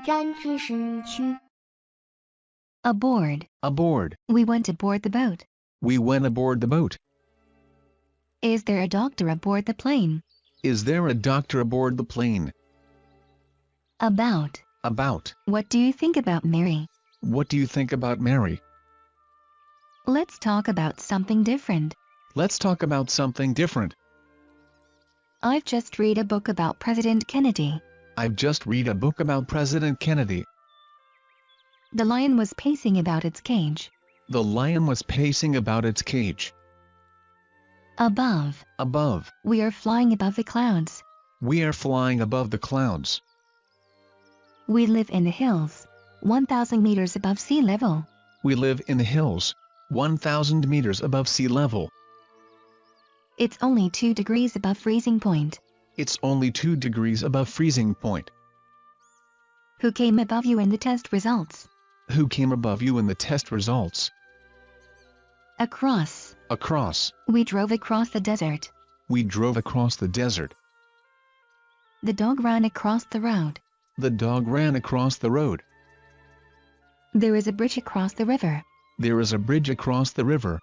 站知识区。Aboard. Aboard. We went aboard the boat. We went aboard the boat. Is there a doctor aboard the plane? Is there a doctor aboard the plane? About. About. What do you think about Mary? What do you think about Mary? Let's talk about something different. Let's talk about something different. I've just read a book about President Kennedy. I've just read a book about President Kennedy. The lion was pacing about its cage. The lion was pacing about its cage. Above. Above. We are flying above the clouds. We are flying above the clouds. We live in the hills, 1,000 meters above sea level. We live in the hills, 1,000 meters above sea level. It's only 2 degrees above freezing point. It's only 2 degrees above freezing point. Who came above you in the test results? Who came above you in the test results? Across. Across. We drove across the desert. We drove across the desert. The dog ran across the road. The dog ran across the road. There is a bridge across the river. There is a bridge across the river.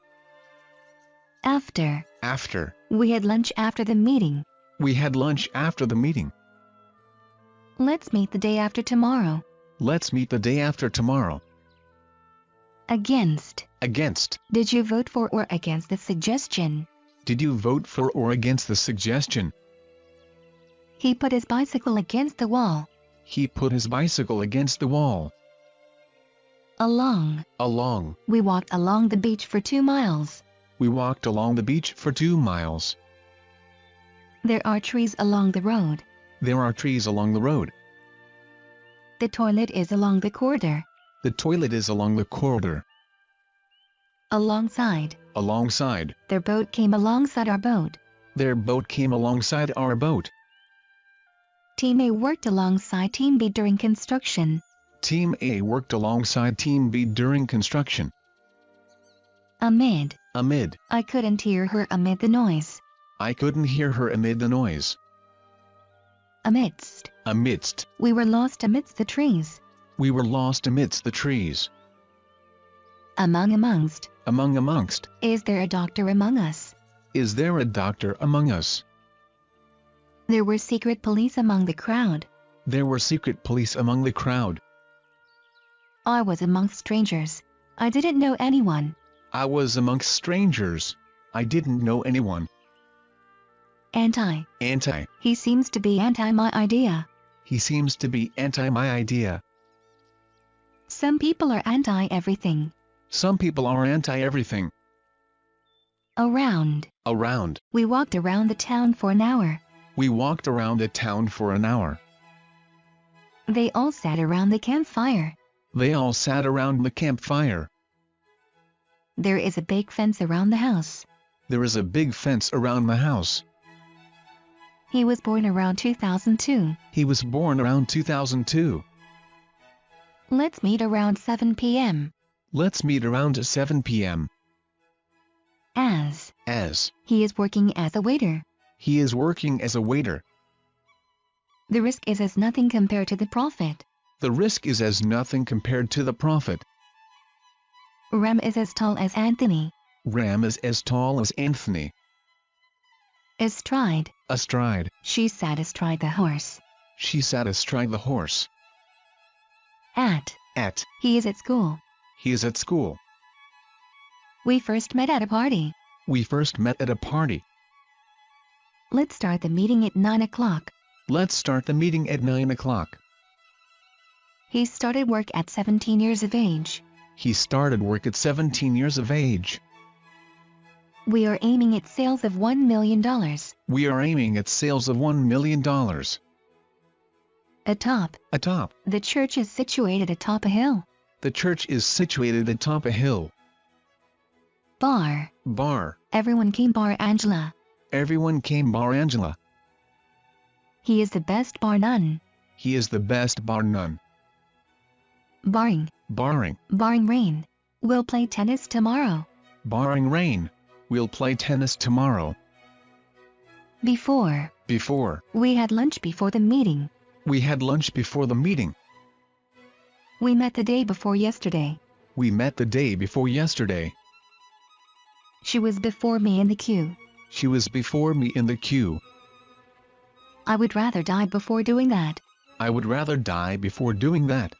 After. After. We had lunch after the meeting. We had lunch after the meeting. Let's meet the day after tomorrow. Let's meet the day after tomorrow. Against. Against. Did you vote for or against the suggestion? Did you vote for or against the suggestion? He put his bicycle against the wall. He put his bicycle against the wall. Along. Along. We walked along the beach for 2 miles. We walked along the beach for 2 miles. There are trees along the road. There are trees along the road. The toilet is along the corridor. The toilet is along the corridor. Alongside. Alongside. Their boat came alongside our boat. Their boat came alongside our boat. Team A worked alongside Team B during construction. Team A worked alongside Team B during construction. Amid. Amid. I couldn't hear her amid the noise. I couldn't hear her amid the noise. Amidst. Amidst. We were lost amidst the trees. We were lost amidst the trees. Amongst. Amongst. Is there a doctor among us? Is there a doctor among us? There were secret police among the crowd. There were secret police among the crowd. I was amongst strangers. I didn't know anyone. I was amongst strangers. I didn't know anyone. Anti. Anti. He seems to be anti my idea. He seems to be anti my idea. Some people are anti everything. Some people are anti everything. Around. Around. We walked around the town for an hour. We walked around the town for an hour. They all sat around the campfire. They all sat around the campfire. There is a big fence around the house. There is a big fence around the house. He was born around 2002. He was born around 2002. Let's meet around 7 p.m. Let's meet around 7 p.m. As. He is working as a waiter. He is working as a waiter. The risk is as nothing compared to the profit. The risk is as nothing compared to the profit. Ram is as tall as Anthony. Ram is as tall as Anthony. Astride. Astride. She sat astride the horse. She sat astride the horse. At. He is at school. He is at school. We first met at a party. We first met at a party. Let's start the meeting at 9 o'clock. Let's start the meeting at 9 o'clock. He started work at 17 years of age. He started work at 17 years of age. We are aiming at sales of $1 million. We are aiming at sales of $1 million. Atop. Atop. The church is situated atop a hill. The church is situated atop a hill. Bar. Bar. Everyone came bar Angela. Everyone came bar Angela. He is the best bar none. He is the best bar none. Barring. Barring rain. We'll play tennis tomorrow. Barring rain. We'll play tennis tomorrow. Before. Before. We had lunch before the meeting. We had lunch before the meeting. We met the day before yesterday. We met the day before yesterday. She was before me in the queue. She was before me in the queue. I would rather die before doing that. I would rather die before doing that.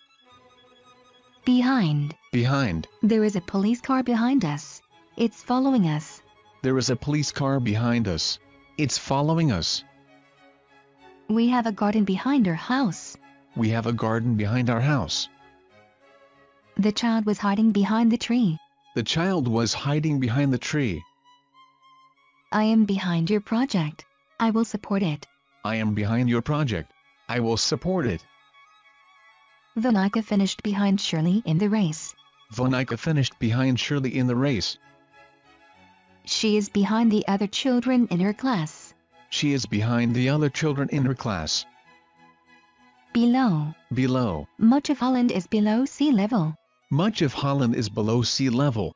Behind. Behind. There is a police car behind us. It's following us. There is a police car behind us. It's following us. We have a garden behind our house. We have a garden behind our house. The child was hiding behind the tree. The child was hiding behind the tree. I am behind your project. I will support it. I am behind your project. I will support it. Veronica finished behind Shirley in the race. Veronica finished behind Shirley in the race. She is behind the other children in her class. She is behind the other children in her class. Below. Below. Much of Holland is below sea level. Much of Holland is below sea level.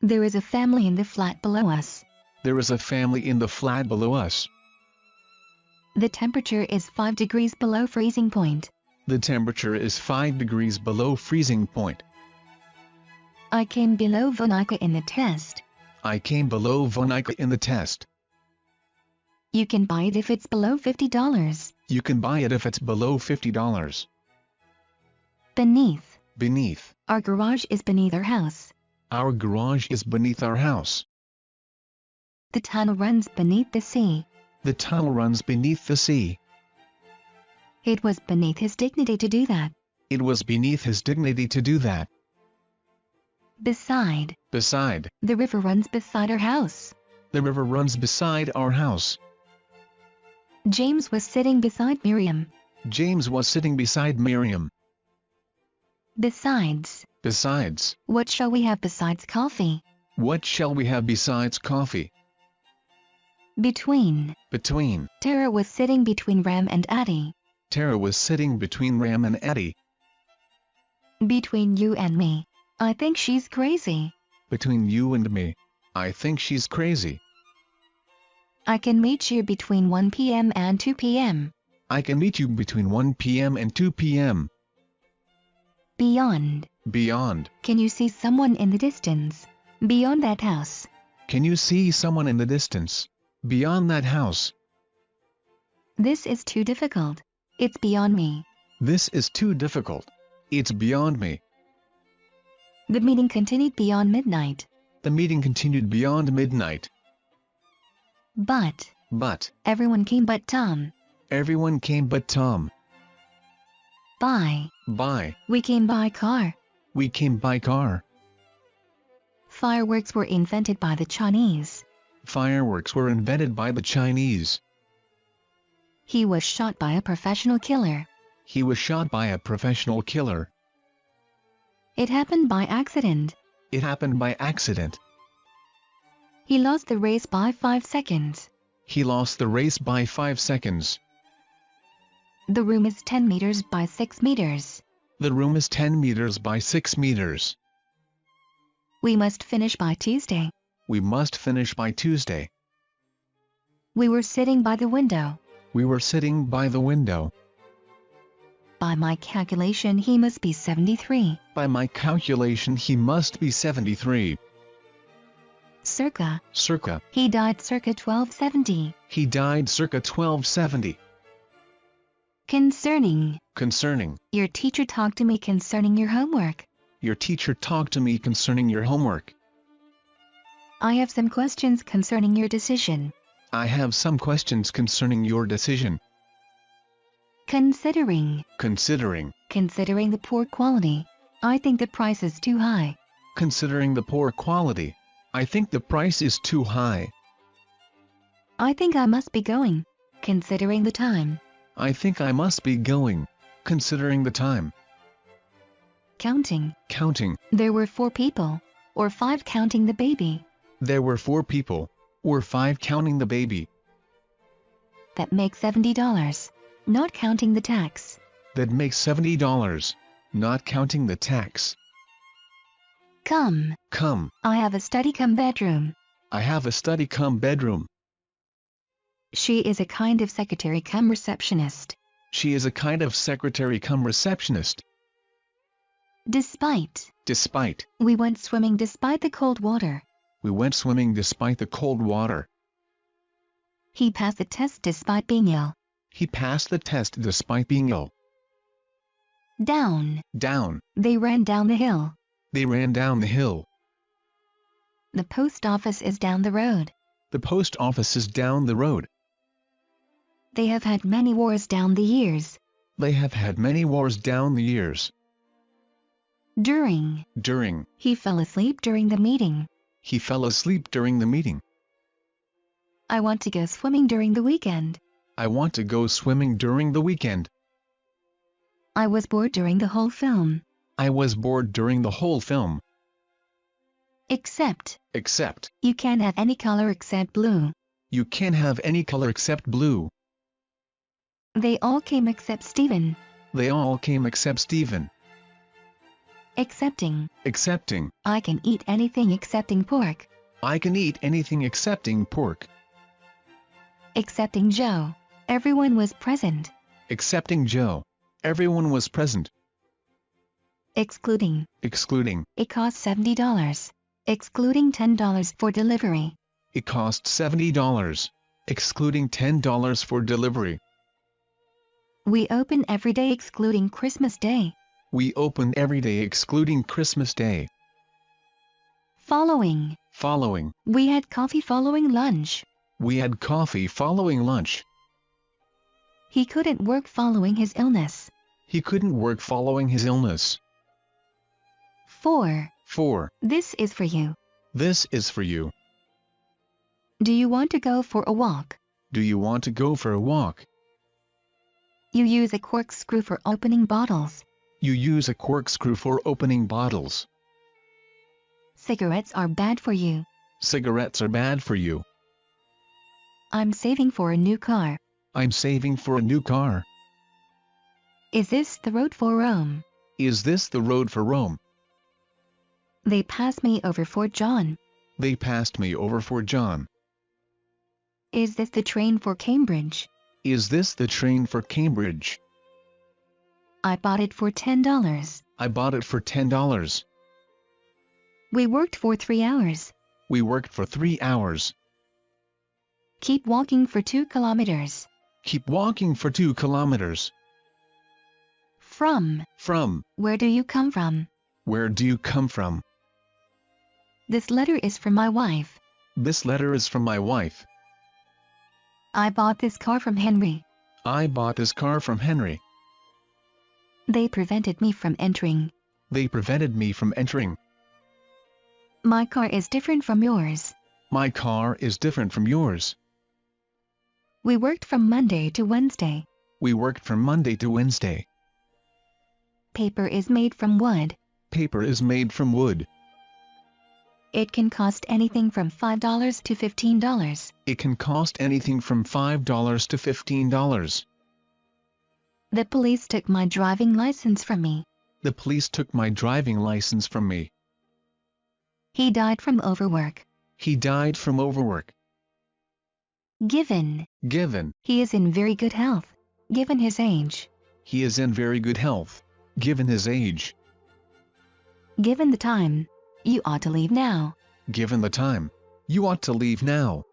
There is a family in the flat below us. There is a family in the flat below us. The temperature is 5 degrees below freezing point. The temperature is 5 degrees below freezing point. I came below Veronica in the test. I came below Veronica in the test. You can buy it if it's below $50. You can buy it if it's below $50. Beneath. Beneath. Our garage is beneath our house. Our garage is beneath our house. The tunnel runs beneath the sea. The tunnel runs beneath the sea. It was beneath his dignity to do that. It was beneath his dignity to do that. Beside. Beside. The river runs beside our house. The river runs beside our house. James was sitting beside Miriam. James was sitting beside Miriam. Besides. Besides. What shall we have besides coffee? What shall we have besides coffee? Between. Between. Tara was sitting between Ram and Addie. Tara was sitting between Ram and Addie. Between you and me. I think she's crazy. Between you and me. I think she's crazy. I can meet you between 1 p.m. and 2 p.m. I can meet you between 1 p.m. and 2 p.m. Beyond. Beyond. Can you see someone in the distance? Beyond that house. Can you see someone in the distance? Beyond that house. This is too difficult. It's beyond me. This is too difficult. It's beyond me. The meeting continued beyond midnight. The meeting continued beyond midnight. But. Everyone came but Tom. Everyone came but Tom. By. We came by car. We came by car. Fireworks were invented by the Chinese. Fireworks were invented by the Chinese. He was shot by a professional killer. He was shot by a professional killer. It happened by accident. It happened by accident. He lost the race by 5 seconds. He lost the race by 5 seconds. The room is 10 meters by 6 meters. The room is 10 meters by 6 meters. We must finish by Tuesday. We must finish by Tuesday. We were sitting by the window. We were sitting by the window. By my calculation, he must be 73. By my calculation, he must be 73. Circa. He died circa 1270. He died circa 1270. Concerning. Your teacher talked to me concerning your homework. Your teacher talked to me concerning your homework. I have some questions concerning your decision. I have some questions concerning your decision. Considering the poor quality. I think the price is too high. Considering the poor quality. I think the price is too high. I think I must be going. Considering the time. I think I must be going. Considering the time. Counting. There were 4 people. Or 5 counting the baby. There were 4 people. Or 5 counting the baby. That makes $70. Not counting the tax. That makes $70. Not counting the tax. Come. I have a study cum bedroom. I have a study cum bedroom. She is a kind of secretary cum receptionist. She is a kind of secretary cum receptionist. Despite. Despite. We went swimming despite the cold water. We went swimming despite the cold water. He passed the test despite being ill. He passed the test despite being ill. Down. Down. They ran down the hill. They ran down the hill. The post office is down the road. The post office is down the road. They have had many wars down the years. They have had many wars down the years. During. During. He fell asleep during the meeting. He fell asleep during the meeting. I want to go swimming during the weekend. I want to go swimming during the weekend. I was bored during the whole film. I was bored during the whole film. Except. Except. You can't have any color except blue. You can't have any color except blue. They all came except Stephen. They all came except Stephen. Excepting. Excepting. I can eat anything excepting pork. I can eat anything excepting pork. Excepting Joe. Everyone was present. Excepting Joe. Everyone was present. Excluding. Excluding. It cost $70. Excluding $10 for delivery. It cost $70. Excluding $10 for delivery. We open every day excluding Christmas Day. We open every day excluding Christmas Day. Following. Following. We had coffee following lunch. We had coffee following lunch. He couldn't work following his illness. He couldn't work following his illness. 4. 4. This is for you. This is for you. Do you want to go for a walk? Do you want to go for a walk? You use a corkscrew for opening bottles. You use a corkscrew for opening bottles. Cigarettes are bad for you. Cigarettes are bad for you. I'm saving for a new car. I'm saving for a new car. Is this the road for Rome? Is this the road for Rome? They passed me over Fort John. They passed me over Fort John. Is this the train for Cambridge? Is this the train for Cambridge? I bought it for $10. I bought it for $10. We worked for 3 hours. We worked for 3 hours. Keep walking for 2 kilometers. Keep walking for 2 kilometers. From. From. Where do you come from? Where do you come from? This letter is from my wife. This letter is from my wife. I bought this car from Henry. I bought this car from Henry. They prevented me from entering. They prevented me from entering. My car is different from yours. My car is different from yours. We worked from Monday to Wednesday. We worked from Monday to Wednesday. Paper is made from wood. Paper is made from wood. It can cost anything from $5 to $15. It can cost anything from $5 to $15. The police took my driving license from me. The police took my driving license from me. He died from overwork. He died from overwork. Given. Given. He is in very good health, given his age. He is in very good health, given his age. Given the time, you ought to leave now. Given the time, you ought to leave now.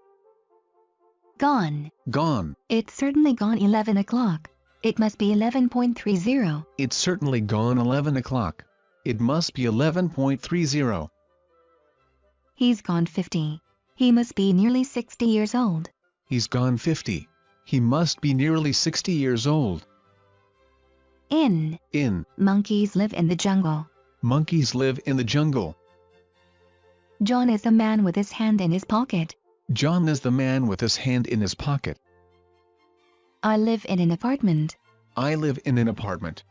Gone. Gone. It's certainly gone 11 o'clock. It must be 11.30. It's certainly gone 11 o'clock. It must be 11.30. He's gone 50. He must be nearly 60 years old. He's gone 50. He must be nearly 60 years old. In. In. Monkeys live in the jungle. Monkeys live in the jungle. John is the man with his hand in his pocket. John is the man with his hand in his pocket. I live in an apartment. I live in an apartment.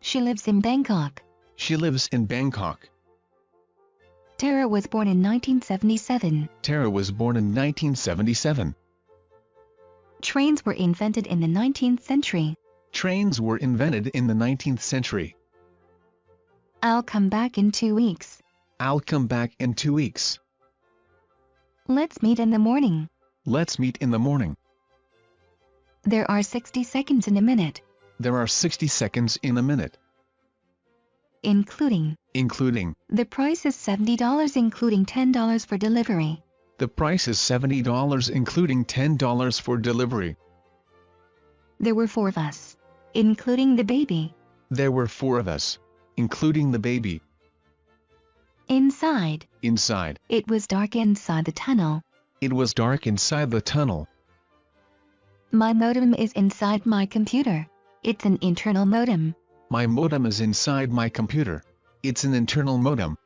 She lives in Bangkok. She lives in Bangkok. Tara was born in 1977. Tara was born in 1977. Trains were invented in the 19th century. Trains were invented in the 19th century. I'll come back in 2 weeks. I'll come back in 2 weeks. Let's meet in the morning. Let's meet in the morning. There are 60 seconds in a minute. There are 60 seconds in a minute. Including. Including. The price is $70 including $10 for delivery. The price is $70 including $10 for delivery. There were 4 of us, including the baby. There were 4 of us, including the baby. Inside. Inside. It was dark inside the tunnel. It was dark inside the tunnel. My modem is inside my computer. It's an internal modem. My modem is inside my computer. It's an internal modem.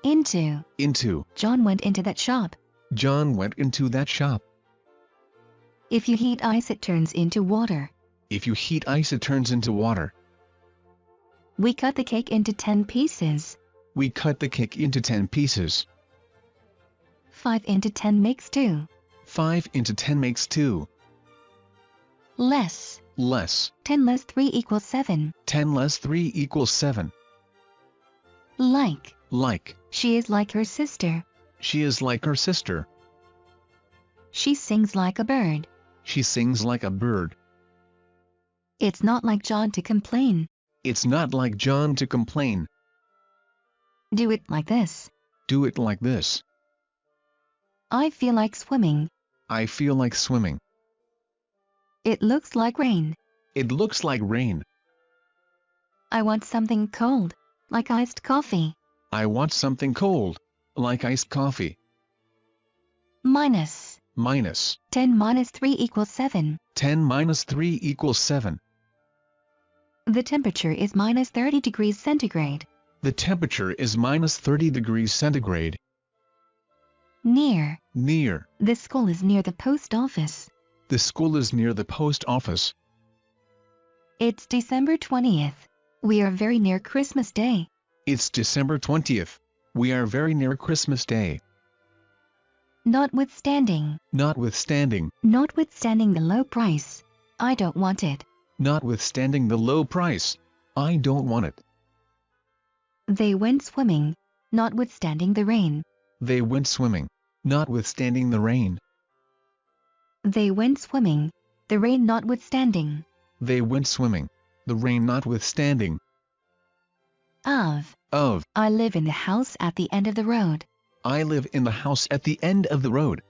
Into. Into. John went into that shop. John went into that shop. If you heat ice it turns into water. If you heat ice it turns into water. We cut the cake into 10 pieces. We cut the cake into 10 pieces. 5 into 10 makes 2. 5 into 10 makes 2. Less. Less. 10 less 3 equals 7. 10 less 3 equals 7. Like. Like. She is like her sister. She is like her sister. She sings like a bird. She sings like a bird. It's not like John to complain. It's not like John to complain. Do it like this. Do it like this. I feel like swimming. I feel like swimming. It looks like rain. It looks like rain. I want something cold, like iced coffee. I want something cold, like iced coffee. Minus. Minus. 10 minus 3 equals 7. 10 minus 3 equals 7. The temperature is minus 30 degrees centigrade. The temperature is minus 30 degrees centigrade. Near. Near. The school is near the post office. The school is near the post office. It's December 20th. We are very near Christmas Day. It's December 20th. We are very near Christmas Day. Notwithstanding. Notwithstanding. Notwithstanding the low price. I don't want it. Notwithstanding the low price. I don't want it. They went swimming. Notwithstanding the rain. They went swimming. Notwithstanding the rain. They went swimming. The rain notwithstanding. They went swimming. The rain notwithstanding. Of. Of. I live in the house at the end of the road. I live in the house at the end of the road.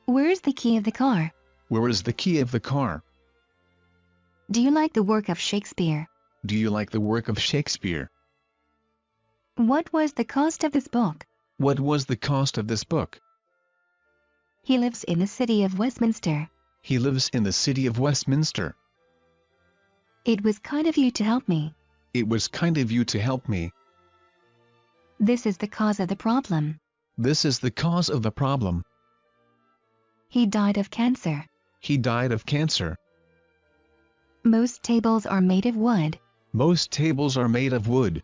Where's the key of the car? Where is the key of the car? Do you like the work of Shakespeare? Do you like the work of Shakespeare? What was the cost of this book? What was the cost of this book? He lives in the city of Westminster. He lives in the city of Westminster. It was kind of you to help me. It was kind of you to help me. This is the cause of the problem. This is the cause of the problem. He died of cancer. He died of cancer. Most tables are made of wood. Most tables are made of wood.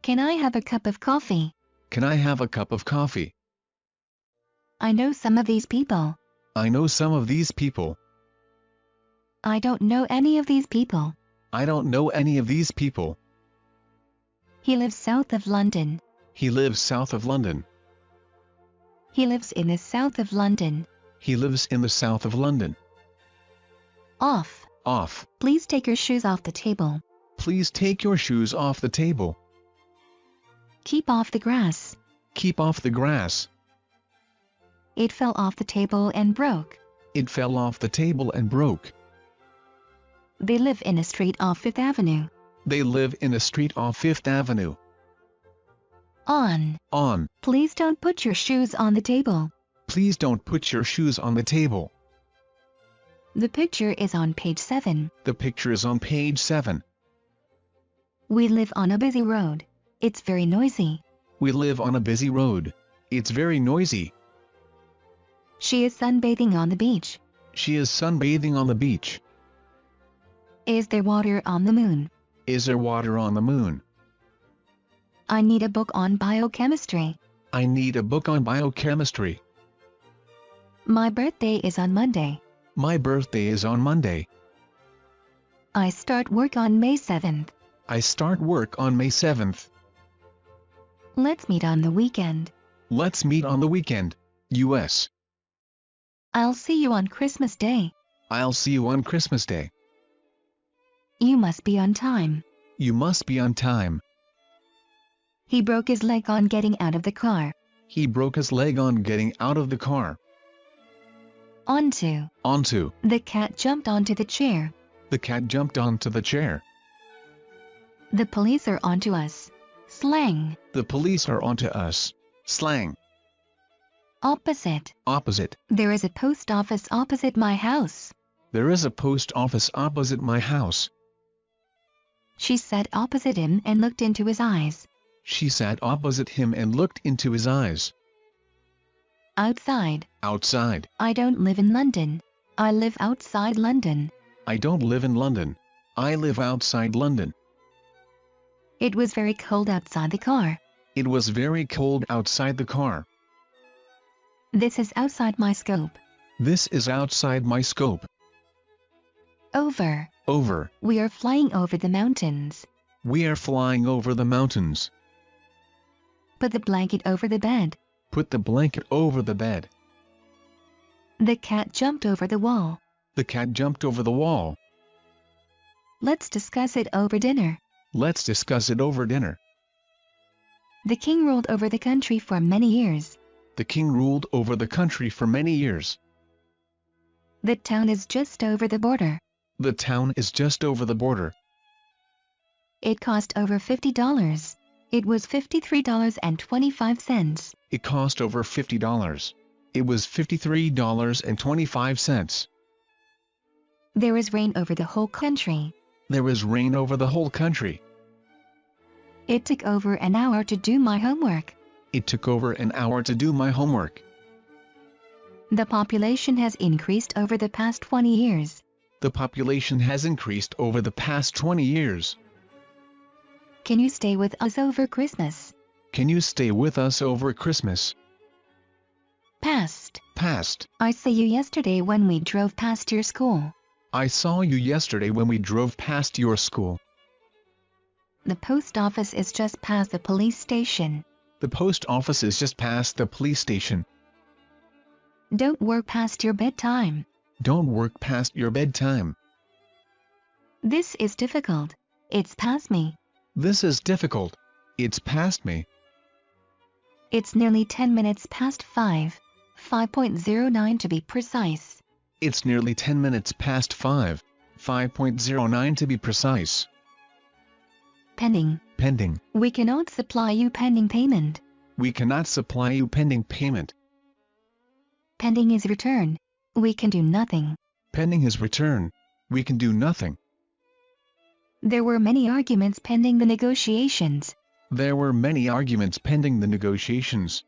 Can I have a cup of coffee? Can I have a cup of coffee? I know some of these people. I know some of these people. I don't know any of these people. I don't know any of these people. He lives south of London. He lives south of London. He lives in the south of London. He lives in the south of London. Off. Off. Please take your shoes off the table. Please take your shoes off the table. Keep off the grass. Keep off the grass. It fell off the table and broke. It fell off the table and broke. They live in a street off Fifth Avenue. They live in a street off Fifth Avenue. On. On. Please don't put your shoes on the table. Please don't put your shoes on the table. The picture is on page 7. The picture is on page 7. We live on a busy road. It's very noisy. We live on a busy road. It's very noisy. She is sunbathing on the beach. She is sunbathing on the beach. Is there water on the moon? Is there water on the moon? I need a book on biochemistry. I need a book on biochemistry. My birthday is on Monday. My birthday is on Monday. I start work on May 7th. I start work on May 7th. Let's meet on the weekend. Let's meet on the weekend. U.S. I'll see you on Christmas Day. I'll see you on Christmas Day. You must be on time. You must be on time. He broke his leg on getting out of the car. He broke his leg on getting out of the car. Onto. Onto. The cat jumped onto the chair. The cat jumped onto the chair. The police are onto us. Slang. The police are onto us. Slang. Opposite. Opposite. There is a post office opposite my house. There is a post office opposite my house. She sat opposite him and looked into his eyes. She sat opposite him and looked into his eyes. Outside. Outside. I don't live in London. I live outside London. I don't live in London. I live outside London. It was very cold outside the car. It was very cold outside the car. This is outside my scope. This is outside my scope. Over. Over. We are flying over the mountains. We are flying over the mountains. Put the blanket over the bed. Put the blanket over the bed. The cat jumped over the wall. The cat jumped over the wall. Let's discuss it over dinner. Let's discuss it over dinner. The king ruled over the country for many years. The king ruled over the country for many years. The town is just over the border. The town is just over the border. It cost over $50. It was $53.25. It cost over $50. It was $53.25. There is rain over the whole country. There is rain over the whole country. It took over an hour to do my homework. It took over an hour to do my homework. The population has increased over the past 20 years. The population has increased over the past 20 years. Can you stay with us over Christmas? Can you stay with us over Christmas? Past. Past. I saw you yesterday when we drove past your school. I saw you yesterday when we drove past your school. The post office is just past the police station. The post office is just past the police station. Don't work past your bedtime. Don't work past your bedtime. This is difficult. It's past me. This is difficult. It's past me. It's nearly 10 minutes past 5. 5.09 to be precise. It's nearly 10 minutes past 5. 5.09 to be precise. Pending. Pending. We cannot supply you pending payment. We cannot supply you pending payment. Pending his return. We can do nothing. Pending his return. We can do nothing. There were many arguments pending the negotiations. There were many arguments pending the negotiations.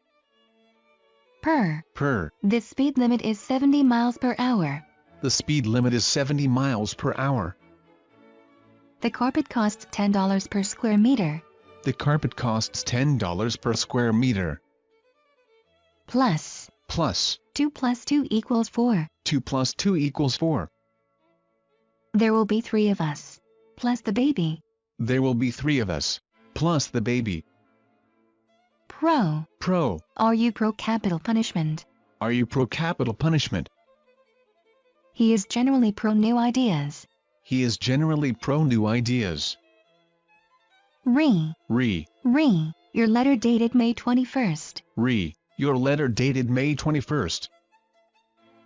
Per. The speed limit is 70 miles per hour. The speed limit is 70 miles per hour. The carpet costs $10 per square meter. The carpet costs $10 per square meter. Plus. 2 plus 2 equals 4. 2 plus 2 equals 4. There will be 3 of us. Plus the baby. There will be 3 of us. Plus the baby. Pro. Are you pro capital punishment? Are you pro capital punishment? He is generally pro new ideas. He is generally pro new ideas. Re. Your letter dated May 21st. Your letter dated May 21st.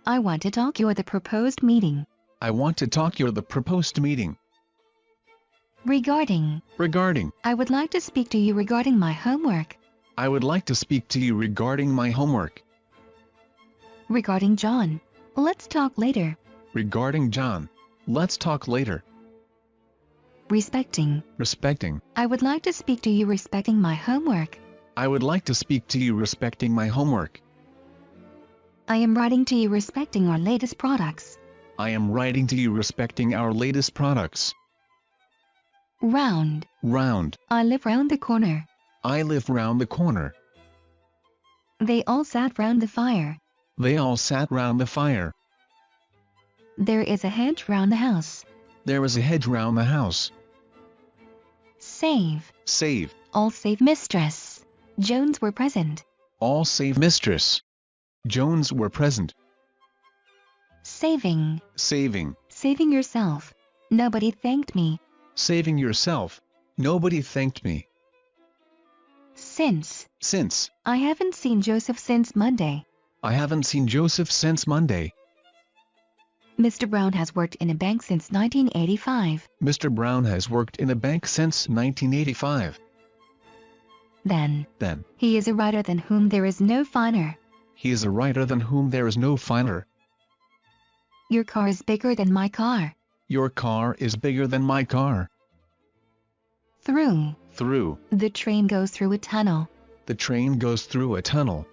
I want to talk you at the proposed meeting. I want to talk you at the proposed meeting. Regarding. I would like to speak to you regarding my homework. I would like to speak to you regarding my homework. Regarding John. Let's talk later. Regarding John. Let's talk later. Respecting. I would like to speak to you respecting my homework. I would like to speak to you respecting my homework. I am writing to you respecting our latest products. I am writing to you respecting our latest products. Round. I live round the corner. I live round the corner. They all sat round the fire. They all sat round the fire. There is a hedge round the house. There is a hedge round the house. Save. All save mistress. Jones were present. All save mistress. Jones were present. Saving. Saving yourself. Nobody thanked me. Saving yourself. Nobody thanked me. Since. Since. I haven't seen Joseph since Monday. I haven't seen Joseph since Monday. Mr. Brown has worked in a bank since 1985. Mr. Brown has worked in a bank since 1985. Then. Then. He is a writer than whom there is no finer. He is a writer than whom there is no finer. Your car is bigger than my car. Your car is bigger than my car. Through. Through. The train goes through a tunnel. The train goes through a tunnel.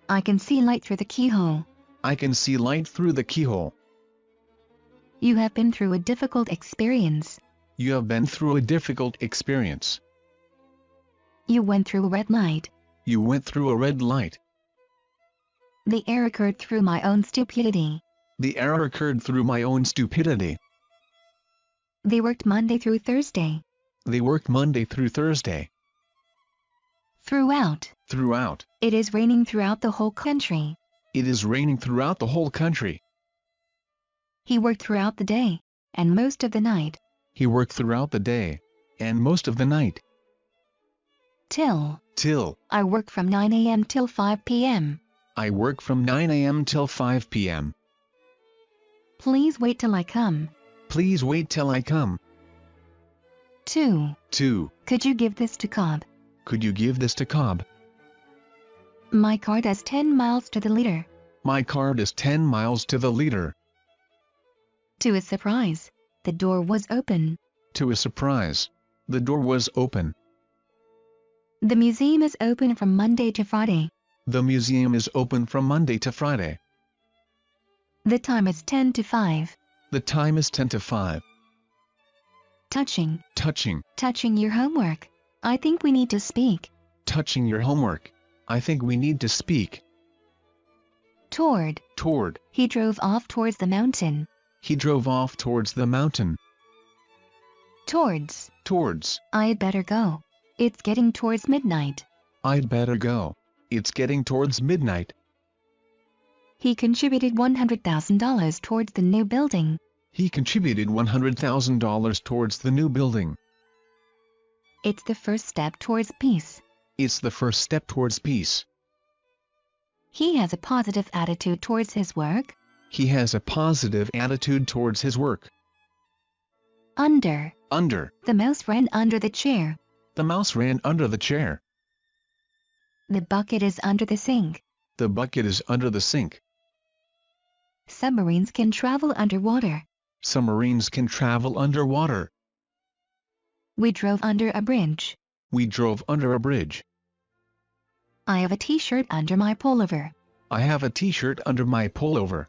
I can see light through the keyhole. I can see light through the keyhole. You have been through a difficult experience. You have been through a difficult experience. You went through a red light. You went through a red light. The error occurred through my own stupidity. The error occurred through my own stupidity. They worked Monday through Thursday. They worked Monday through Thursday. Throughout. Throughout. It is raining throughout the whole country. It is raining throughout the whole country. He worked throughout the day, and most of the night. He worked throughout the day, and most of the night. Till. Till. I work from 9 a.m. till 5 p.m. I work from 9 a.m. till 5 p.m. Please wait till I come. Please wait till I come. 2. 2. Could you give this to Cobb? Could you give this to Cobb? My car does 10 miles to the liter. My car does 10 miles to the liter. To his surprise, the door was open. To his surprise, the door was open. The museum is open from Monday to Friday. The museum is open from Monday to Friday. The time is 10 to 5. The time is 10 to 5. Touching. Touching. Touching your homework. I think we need to speak. Touching your homework. I think we need to speak. Toward. Toward. He drove off towards the mountain. He drove off towards the mountain. Towards. Towards. I'd better go. It's getting towards midnight. I'd better go. It's getting towards midnight. He contributed $100,000 towards the new building. He contributed $100,000 towards the new building. It's the first step towards peace. It's the first step towards peace. He has a positive attitude towards his work. He has a positive attitude towards his work. Under. Under. The mouse ran under the chair. The mouse ran under the chair. The bucket is under the sink. The bucket is under the sink. Submarines can travel underwater. Submarines can travel underwater. We drove under a bridge. We drove under a bridge. I have a t-shirt under my pullover. I have a t-shirt under my pullover.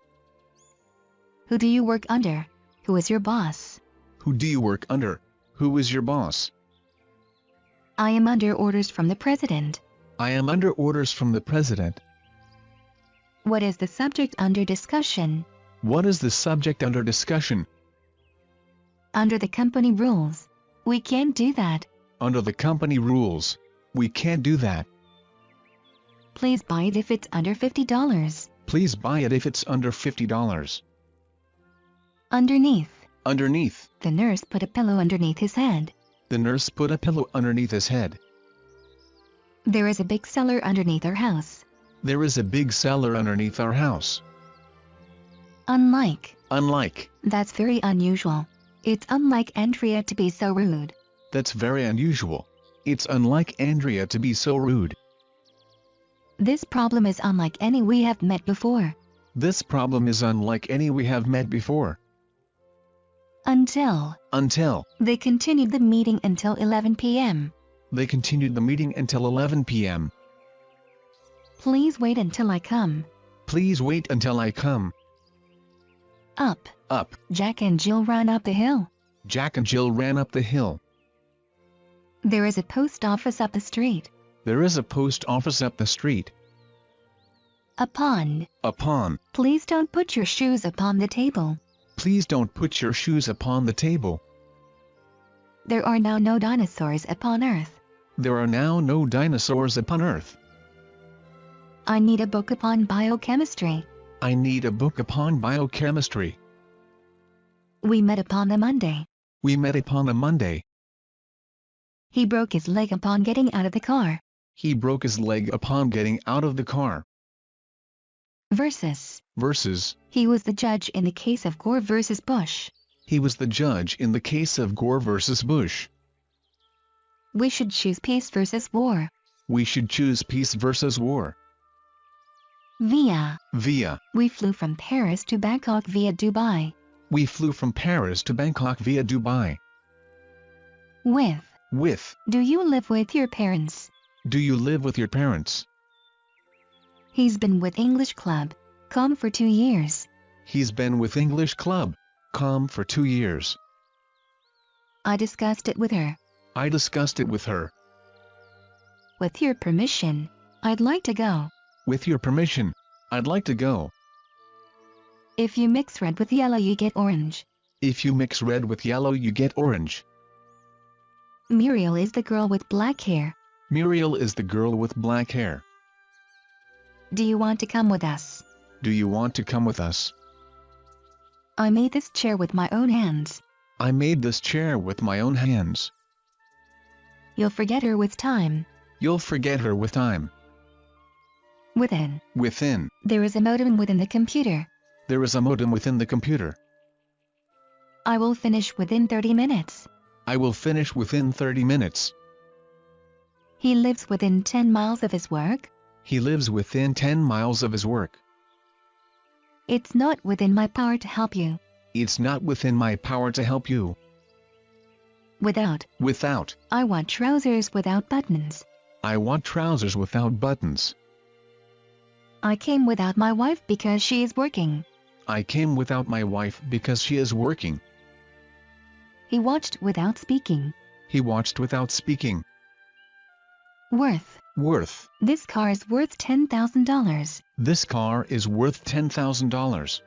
Who do you work under? Who is your boss? Who do you work under? Who is your boss? I am under orders from the president. I am under orders from the president. What is the subject under discussion? What is the subject under discussion? Under the company rules. We can't do that. Under the company rules. We can't do that. Please buy it if it's under $50. Please buy it if it's under $50. Underneath. Underneath. The nurse put a pillow underneath his head. The nurse put a pillow underneath his head. There is a big cellar underneath our house. There is a big cellar underneath our house. Unlike. Unlike. That's very unusual. It's unlike Andrea to be so rude. That's very unusual. It's unlike Andrea to be so rude. This problem is unlike any we have met before. This problem is unlike any we have met before. Until. Until. They continued the meeting until 11 p.m. They continued the meeting until 11 p.m. Please wait until I come. Please wait until I come. Up. Up. Jack and Jill ran up the hill. Jack and Jill ran up the hill. There is a post office up the street. There is a post office up the street. Upon. Upon. Please don't put your shoes upon the table. Please don't put your shoes upon the table. There are now no dinosaurs upon Earth. There are now no dinosaurs upon Earth. I need a book upon biochemistry. I need a book upon biochemistry. We met upon a Monday. We met upon a Monday. He broke his leg upon getting out of the car. He broke his leg upon getting out of the car. Versus. Versus. He was the judge in the case of Gore versus Bush. He was the judge in the case of Gore versus Bush. We should choose peace versus war. We should choose peace versus war. Via. Via. We flew from Paris to Bangkok via Dubai. We flew from Paris to Bangkok via Dubai. With. With. Do you live with your parents? Do you live with your parents? He's been with English Club, com for 2 years. He's been with English Club, com for 2 years. I discussed it with her. I discussed it with her. With your permission, I'd like to go. With your permission, I'd like to go. If you mix red with yellow you get orange. If you mix red with yellow you get orange. Muriel is the girl with black hair. Muriel is the girl with black hair. Do you want to come with us? Do you want to come with us? I made this chair with my own hands. I made this chair with my own hands. You'll forget her with time. You'll forget her with time. Within. Within. There is a modem within the computer. There is a modem within the computer. I will finish within 30 minutes. I will finish within 30 minutes. He lives within 10 miles of his work. He lives within 10 miles of his work. It's not within my power to help you. It's not within my power to help you. Without. Without. I want trousers without buttons. I want trousers without buttons. I came without my wife because she is working. I came without my wife because she is working. He watched without speaking. He watched without speaking. Worth. Worth. This car is worth $10,000. This car is worth $10,000.